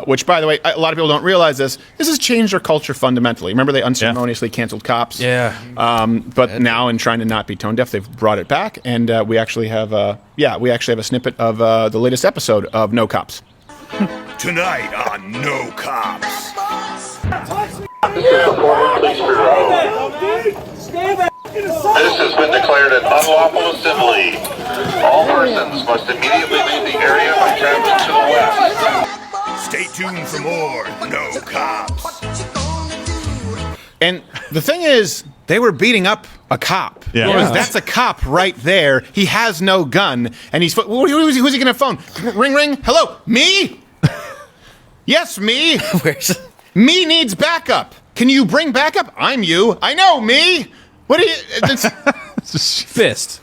which, by the way, a lot of people don't realize this. This has changed our culture fundamentally. Remember, they unceremoniously canceled Cops. Yeah. But now, in trying to not be tone deaf, they've brought it back, and we actually have a snippet of the latest episode of No Cops. Tonight on No Cops. This has been declared an unlawful assembly. All persons must immediately leave the area by traveling to the west. Stay tuned for more No Cops. And the thing is, they were beating up a cop. Yeah. Because that's a cop right there. He has no gun, and who's he going to phone? Ring, ring. Hello, me? Yes, me. Me needs backup. Can you bring backup? I'm you. I know, me. What are you? Fist.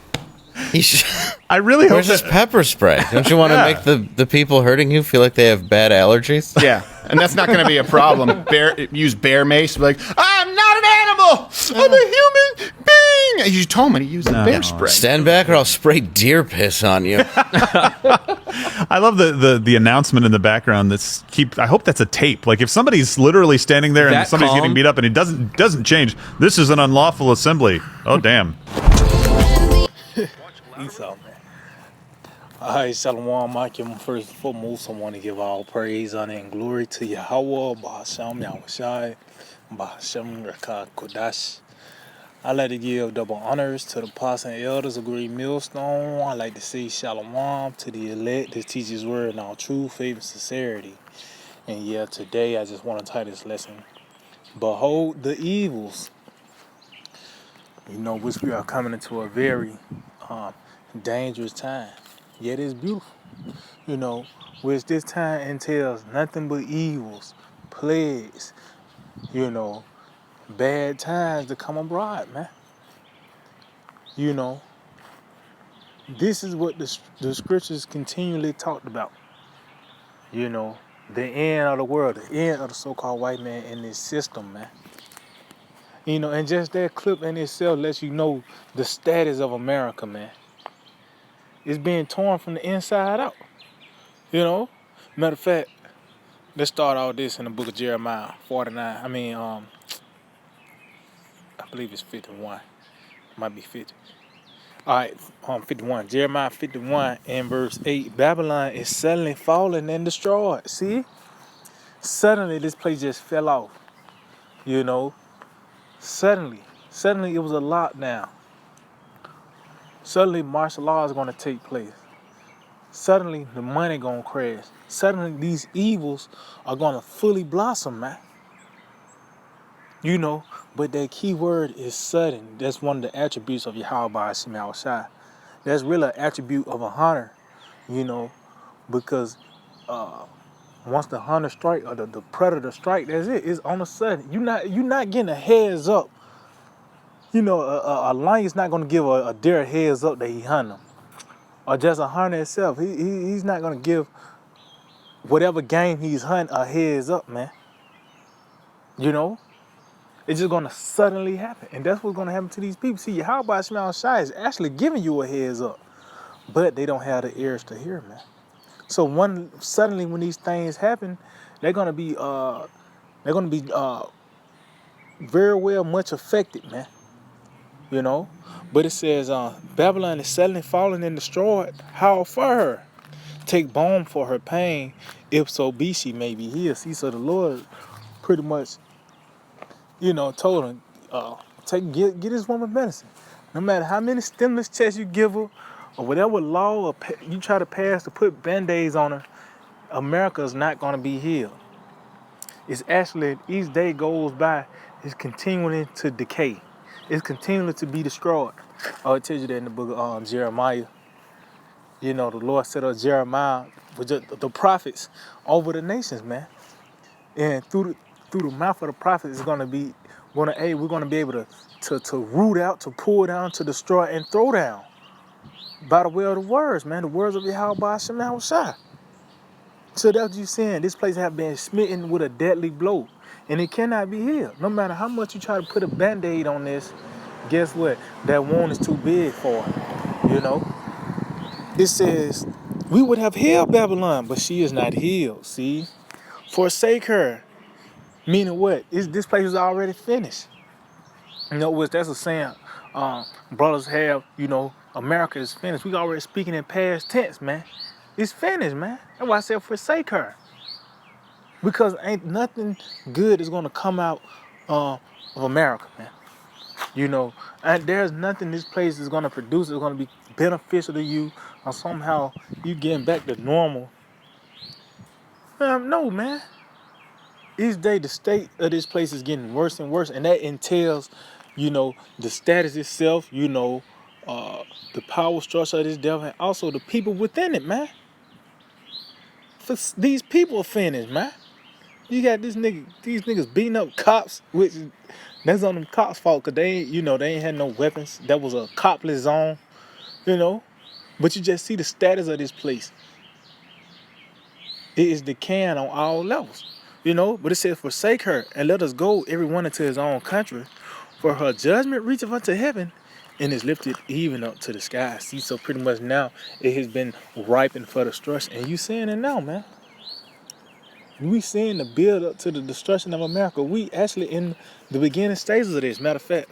I really hope Where's this pepper spray? Don't you want to make the people hurting you feel like they have bad allergies? Yeah, and that's not going to be a problem. Use bear mace. Be like, I'm not an animal. I'm a human being. And you told me to use the bear spray. Stand back or I'll spray deer piss on you. I love the announcement in the background. I hope that's a tape. Like if somebody's literally standing there and That somebody's calm? getting beat up and it doesn't change. This is an unlawful assembly. Oh damn. Esau, man. Alright, Shalom, Makim. First and foremost, I want to give all praise, honor, and glory to Yahweh, Bahasham Yahushai, Bahasham Rakah Kodash. I like to give double honors to the apostles and elders of Great Millstone. I like to say Shalom to the elect that teach His word in all truth, faith, and sincerity. And yeah, today I just want to title this lesson, Behold the Evils. Which we are coming into a very dangerous time, yet it's beautiful. Which this time entails nothing but evils, plagues, bad times to come abroad, man. This is what the scriptures continually talked about. The end of the world, the end of the so-called white man in this system, man. And just that clip in itself lets you know the status of America, man. It's being torn from the inside out. Matter of fact, let's start all this in the book of Jeremiah 49. I believe it's 51. Might be 50. All right, 51. Jeremiah 51 and verse 8. Babylon is suddenly fallen and destroyed. See? Suddenly this place just fell off. Suddenly it was a lockdown. Suddenly martial law is going to take place. Suddenly the money going to crash. Suddenly these evils are going to fully blossom, man. But that key word is sudden. That's one of the attributes of Yahweh Shema Shai. That's really an attribute of a hunter, because once the hunter strike or the predator strike, that's it. It's on a sudden. You're not getting a heads up. A lion's not going to give a deer a heads up that he hunting him. Or just a hunter itself. He's not going to give whatever game he's hunting a heads up, man. It's just going to suddenly happen. And that's what's going to happen to these people. See, how about Shema Shai is actually giving you a heads up. But they don't have the ears to hear, man. So suddenly when these things happen, they're going to be very well much affected, man. But it says, Babylon is suddenly fallen and destroyed. How for her? Take balm for her pain, if so be she may be healed. See, so the Lord pretty much, told him, get this woman medicine. No matter how many stimulus checks you give her, or whatever law you try to pass to put band-aids on her, America is not going to be healed. It's actually, each day goes by, it's continuing to decay. It's continuing to be destroyed. It tells you that in the book of Jeremiah. The Lord set up Jeremiah with the prophets over the nations, man. And through the mouth of the prophets, we're going to be able to root out, to pull down, to destroy, and throw down. By the way of the words, man. The words of Yahweh Shema Shai. So that's what you're saying. This place has been smitten with a deadly blow. And it cannot be healed. No matter how much you try to put a band-aid on this, guess what? That wound is too big for it. It says, we would have healed Babylon, but she is not healed. See? Forsake her. Meaning what? This place is already finished. You know, which that's a saying brothers have, you know, America is finished. We already speaking in past tense, man. It's finished, man. That's why I said forsake her. Because ain't nothing good is gonna come out of America, man. You know, and there's nothing this place is gonna produce that's gonna be beneficial to you or somehow you getting back to normal. No, man. Each day the state of this place is getting worse and worse, and that entails, you know, the status itself, you know, the power structure of this devil, and also the people within it, man. These people are finished, man. You got these niggas beating up cops, which that's on them cops' fault, cause they ain't had no weapons. That was a copless zone, you know. But you just see the status of this place. It is decaying on all levels. You know, but it says, forsake her and let us go, every one into his own country. For her judgment reacheth unto heaven and is lifted even up to the sky. See, so pretty much now it has been ripened for destruction. And you seeing it now, man. We seeing the build up to the destruction of America. We actually in the beginning stages of this. Matter of fact,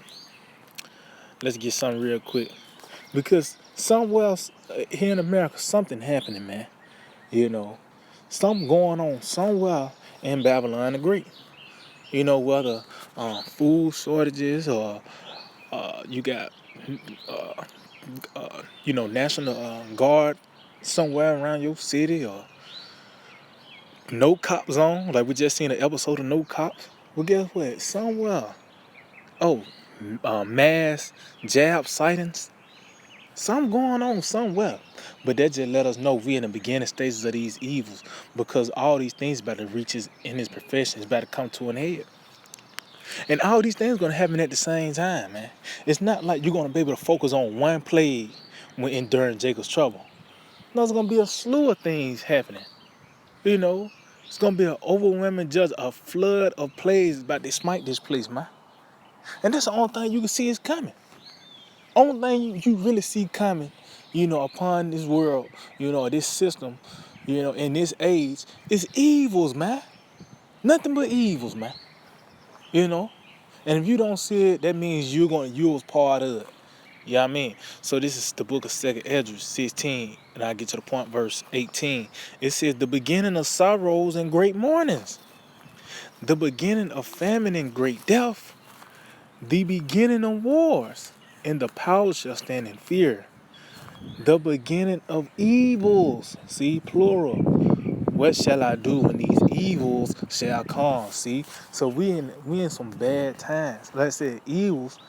let's get something real quick. Because somewhere else here in America, something happening, man. You know, something going on somewhere in Babylon the Great. You know, whether food shortages or you got, you know, National Guard somewhere around your city, or no cop zone, like we just seen an episode of No Cops. Well, guess what? Somewhere, mass jab sightings. Something going on somewhere. But that just let us know we in the beginning stages of these evils, because all these things about to reach in his profession is about to come to an head. And all these things going to happen at the same time, man. It's not like you're going to be able to focus on one plague during Jacob's trouble. No, there's going to be a slew of things happening. You know, it's going to be an overwhelming a flood of plagues about to smite this place, man. And that's the only thing you can see is coming. Only thing you really see coming, you know, upon this world, you know, this system, you know, in this age, is evils, man. Nothing but evils, man. You know? And if you don't see it, that means you was part of it. You know what I mean? So this is the book of 2 Esdras 16, and I get to the point, verse 18. It says, the beginning of sorrows and great mournings, the beginning of famine and great death, the beginning of wars, and the power shall stand in fear. The beginning of evils, see, plural. What shall I do when these evils shall come? See, so we in some bad times. Like I said, evils.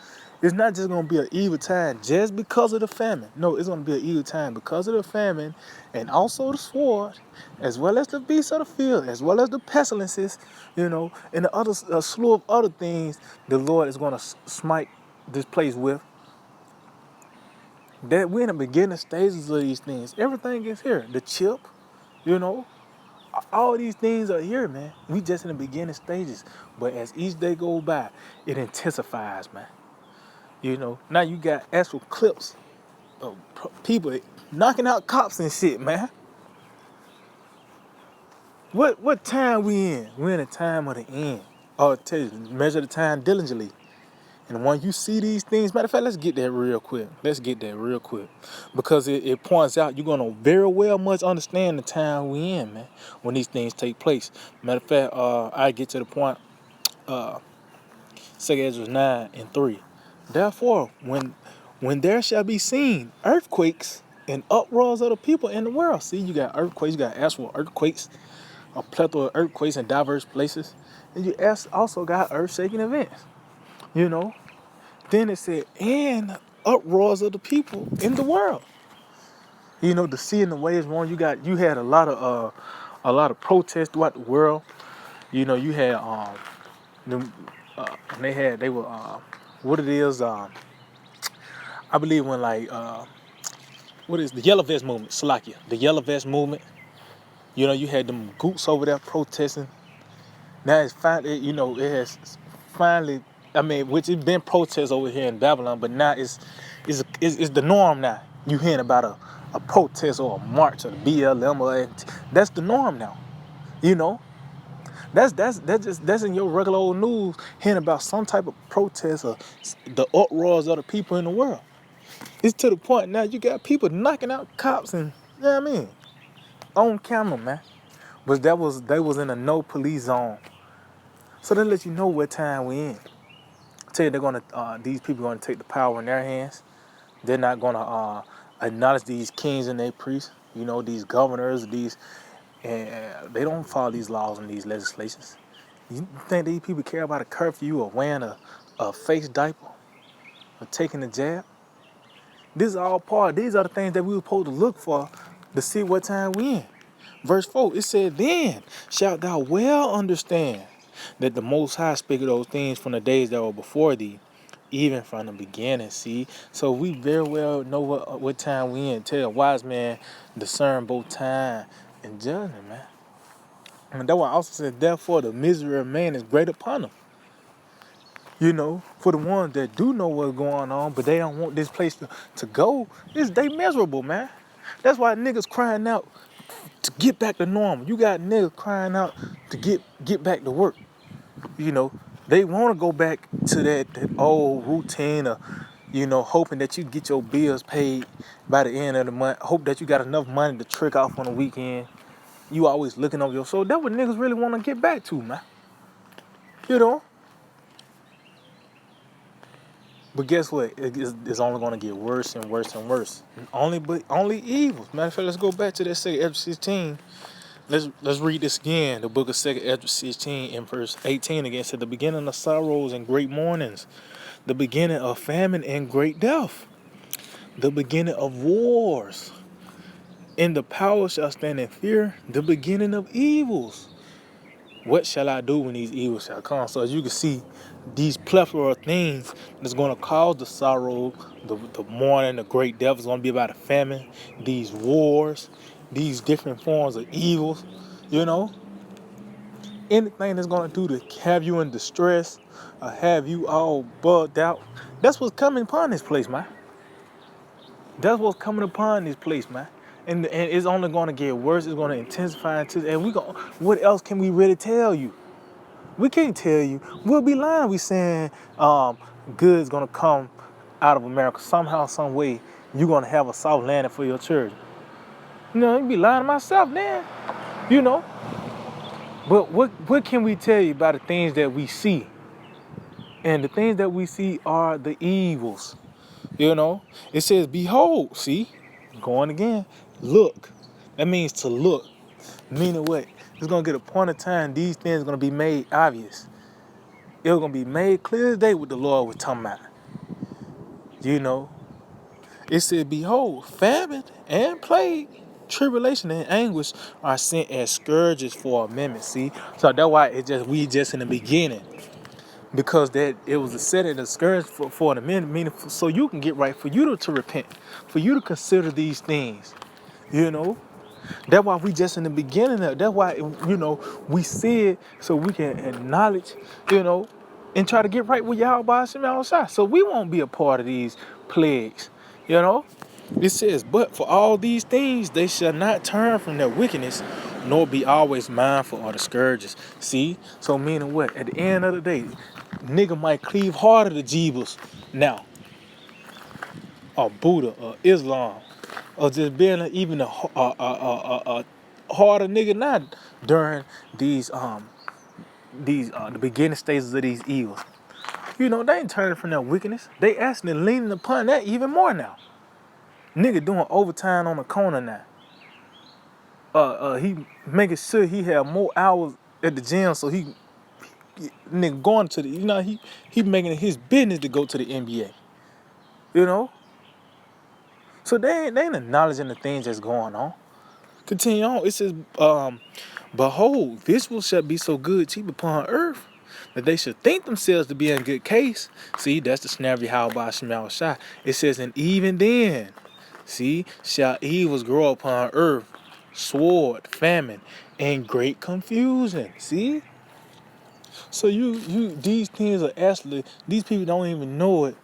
It's not just gonna be an evil time just because of the famine. No, it's gonna be an evil time because of the famine, and also the sword, as well as the beasts of the field, as well as the pestilences, you know, and the other a slew of other things the Lord is gonna smite this place with. That we're in the beginning stages of these things. Everything is here. The chip, you know, all these things are here, man. We just in the beginning stages. But as each day goes by, it intensifies, man. You know, now you got actual clips of people knocking out cops and shit, man. What time we in? We're in a time of the end. I'll tell you, measure the time diligently. And when you see these things, matter of fact, let's get that real quick. Because it points out you're going to very well much understand the time we in, man, when these things take place. Matter of fact, I get to the point, 2 Esdras 9 and 3. Therefore, when there shall be seen earthquakes and uproars of the people in the world. See, you got earthquakes, you got actual earthquakes, a plethora of earthquakes in diverse places. And you also got earth-shaking events. You know, then it said, and uproars of the people in the world. You know, the sea and the waves wrong. You had a lot of protests throughout the world. You know, you had they were what it is. I believe when what is the Yellow Vest movement? Slovakia, the Yellow Vest movement. You know, you had them goots over there protesting. Now it's finally, you know, it has finally. I mean, which it's been protests over here in Babylon, but now it's the norm now. You hearing about a protest or a march or the BLM, that's the norm now, you know. That's in your regular old news, hearing about some type of protest or the uproars of the people in the world. It's to the point now you got people knocking out cops and you know what I mean, on camera, man. But they was in a no police zone. So they let you know what time we in. Tell you they're gonna these people gonna take the power in their hands. They're not gonna acknowledge these kings and their priests. You know, these governors, and they don't follow these laws and these legislations. You think these people care about a curfew or wearing a face diaper or taking a jab? This is all part. These are the things that we were supposed to look for to see what time we in. Verse 4, it said, "Then shalt thou well understand that the Most High spake of those things from the days that were before thee, even from the beginning." See, so we very well know what time we in. Tell a wise man discern both time and judgment, man. And that's why I also said, therefore the misery of man is great upon him. You know, for the ones that do know what's going on, but they don't want this place to go, they miserable, man. That's why niggas crying out to get back to normal. You got niggas crying out to get back to work. You know, they want to go back to that old routine of, you know, hoping that you get your bills paid by the end of the month. Hope that you got enough money to trick off on the weekend. You always looking over your soul. That's what niggas really want to get back to, man. You know? But guess what? It's only going to get worse and worse and worse. Only evils. Matter of fact, let's go back to that 2 Ezra 16. Let's read this again. The book of 2 Ezra 16 in verse 18 again. It said, "The beginning of sorrows and great mournings, the beginning of famine and great death, the beginning of wars, and the power shall stand in fear, the beginning of evils. What shall I do when these evils shall come?" So as you can see, these plethora of things that's going to cause the sorrow, the mourning, the great death is going to be about a famine, these wars, these different forms of evils, you know. Anything that's going to do to have you in distress or have you all bugged out, that's what's coming upon this place, man. That's what's coming upon this place, man. And it's only going to get worse. It's going to intensify. And what else can we really tell you? We can't tell you. We'll be lying. We saying good's going to come out of America. Somehow, some way, you're going to have a soft landing for your children. You know, you'd be lying to myself then. You know. But what can we tell you about the things that we see? And the things that we see are the evils. You know. It says, "Behold," see, going again, look. That means to look. Meaning what? It's going to get a point of time, these things are going to be made obvious. It's going to be made clear as day what the Lord was talking about. You know, it said, "Behold, famine and plague, tribulation and anguish are sent as scourges for a minute." See, so that's why we just in the beginning. Because that it was a setting, a scourge for the minute, meaning so you can get right, for you to repent, for you to consider these things, you know. That's why we just in the beginning of it. That's why, you know, we see it so we can acknowledge, you know, and try to get right with Yahweh Shem outside. So we won't be a part of these plagues, you know. It says, "But for all these things they shall not turn from their wickedness, nor be always mindful of the scourges." See? So meaning what? At the end of the day, nigga might cleave harder to Jeebus now, or Buddha, or Islam, or just being even a harder nigga now during these the beginning stages of these evils. You know, they ain't turning from their wickedness. They actually leaning upon that even more now. Nigga doing overtime on the corner now. He making sure he have more hours at the gym, so he nigga going to the, you know, he making it his business to go to the NBA. You know? So they ain't acknowledging the things that's going on. Continue on. It says, "Behold, this shall be so good cheap upon earth, that they should think themselves to be in good case." See, that's the snare of Yahweh Shem Shai. It says, "And even then, see, shall evils grow upon earth, sword, famine, and great confusion." See? So these things are actually, these people don't even know it,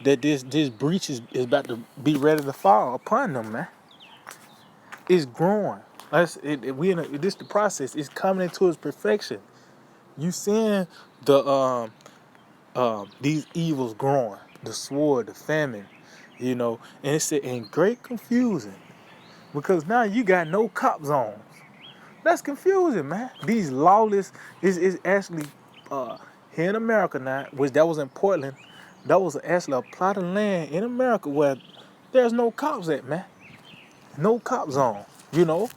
that this breach is about to be ready to fall upon them, man. It's growing. This the process. It's coming into its perfection. You seeing the these evils growing, the sword, the famine, you know, and it said in great confusion because now you got no cop zones. That's confusing, man. These lawless is actually here in America now, which that was in Portland. That was actually a plot of land in America where there's no cops at, man. No cop zone, you know.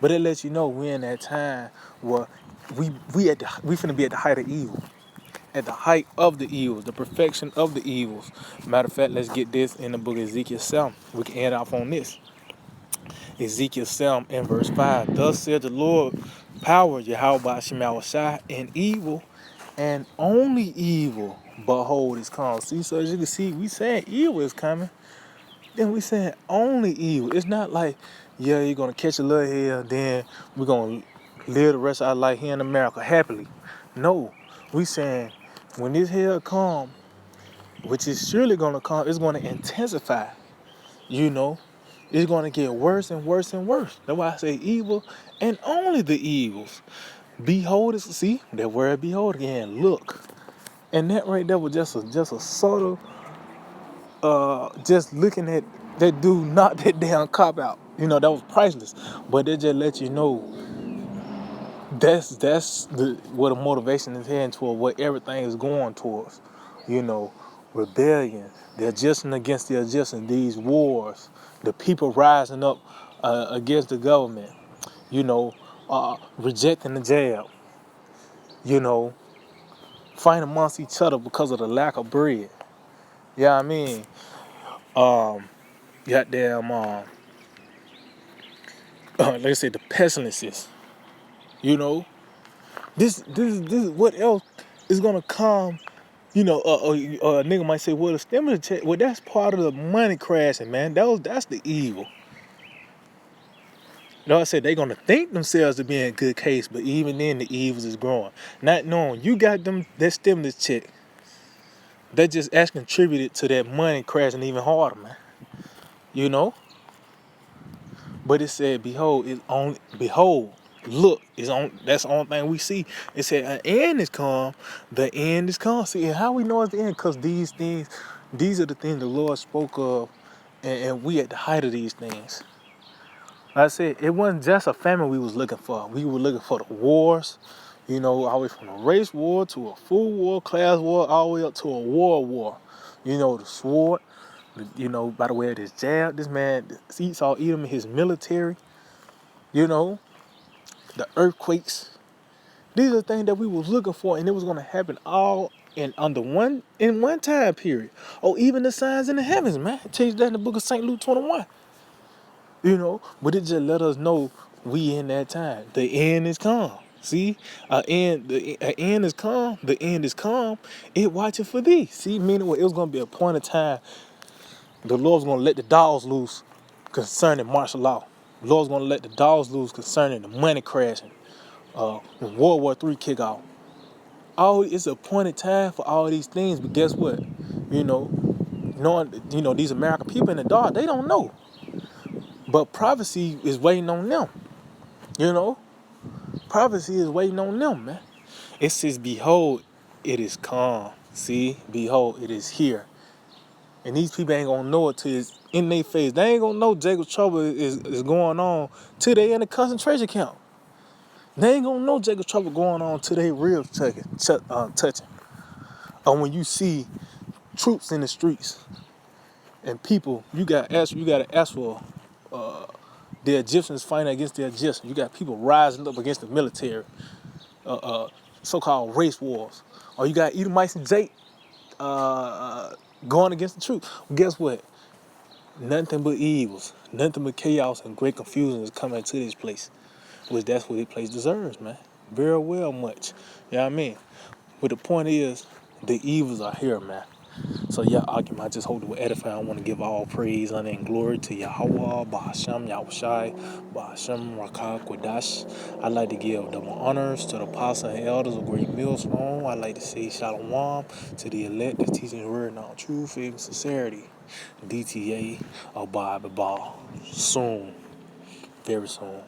But it lets you know we in that time where we finna be at the height of evil. At the height of the evils, the perfection of the evils. Matter of fact, let's get this in the book of Ezekiel 7. We can end off on this. Ezekiel 7 in verse 5. Thus said the Lord, power Yahweh Shemawashai, and evil, and only evil, behold, is come. See, so as you can see, we saying evil is coming. Then we saying only evil. It's not like, yeah, you're gonna catch a little hell, then we're gonna live the rest of our life here in America happily. No, we saying when this hell come, which is surely gonna come, it's gonna intensify. You know, it's gonna get worse and worse and worse. That's why I say evil and only the evils. Behold, see that word behold again. Look, and that right there was just a subtle, just looking at that dude knock that damn cop out. You know, that was priceless. But they just let you know that's what the motivation is heading toward, what everything is going towards. You know, rebellion, the adjusting against the adjusting, these wars, the people rising up against the government, you know, rejecting the jab, you know, fighting amongst each other because of the lack of bread. Yeah, I mean, goddamn, like I said, the pestilences, you know, this is what else is gonna come. You know, a nigga might say, well, the stimulus check, well, that's part of the money crashing, man. That's the evil. You know, I said they gonna think themselves to be in good case, but even then the evils is growing. Not knowing you got them that stimulus check, that just as contributed to that money crashing even harder, man. You know? But it said, behold, look, that's the only thing we see. It said an end is come, the end is come. See, and how we know it's the end? Because these are the things the Lord spoke of, and we at the height of these things. Like I said, it wasn't just a famine we was looking for. We were looking for the wars, you know, all the way from a race war to a food war, class war, all the way up to a war. You know, the sword, you know, by the way of this jab, this man, Esau Edom, his military, you know, the earthquakes. These are the things that we was looking for, and it was going to happen all in one time period. Oh, even the signs in the heavens, man. It tells you that in the book of St. Luke 21. You know, but it just let us know we in that time. The end is come. See, the end is come. The end is come. It watching for thee. See, meaning it was gonna be a point of time. The Lord's gonna let the dogs loose concerning martial law. The Lord's gonna let the dogs loose concerning the money crashing. When World War III kick off. It's a appointed time for all these things. But guess what? You know, these American people in the dark, they don't know. But prophecy is waiting on them. You know? Prophecy is waiting on them, man. It says, behold, it is come. See? Behold, it is here. And these people ain't gonna know it till it's in their face. They ain't gonna know Jacob's trouble is going on till they in a concentration camp. They ain't gonna know Jacob's trouble going on till they real touching. Or when you see troops in the streets and people, you gotta ask for the Egyptians fighting against the Egyptians. You got people rising up against the military, so-called race wars. Or you got Edomites and Jake going against the troops. Well, guess what? Nothing but evils, nothing but chaos and great confusion is coming to this place. Which that's what this place deserves, man. Very well much. You know what I mean? But the point is, the evils are here, man. So yeah, I just hope to edify. I want to give all praise, honor, and glory to Yahweh, Bahasham, Yahushai, Bahasham, Rakah, Quadash. I'd like to give double honors to the apostles and elders of Great Millstone. I'd like to say Shalom to the elect that's teaching the word in all truth and sincerity. DTA, Abba, soon, very soon.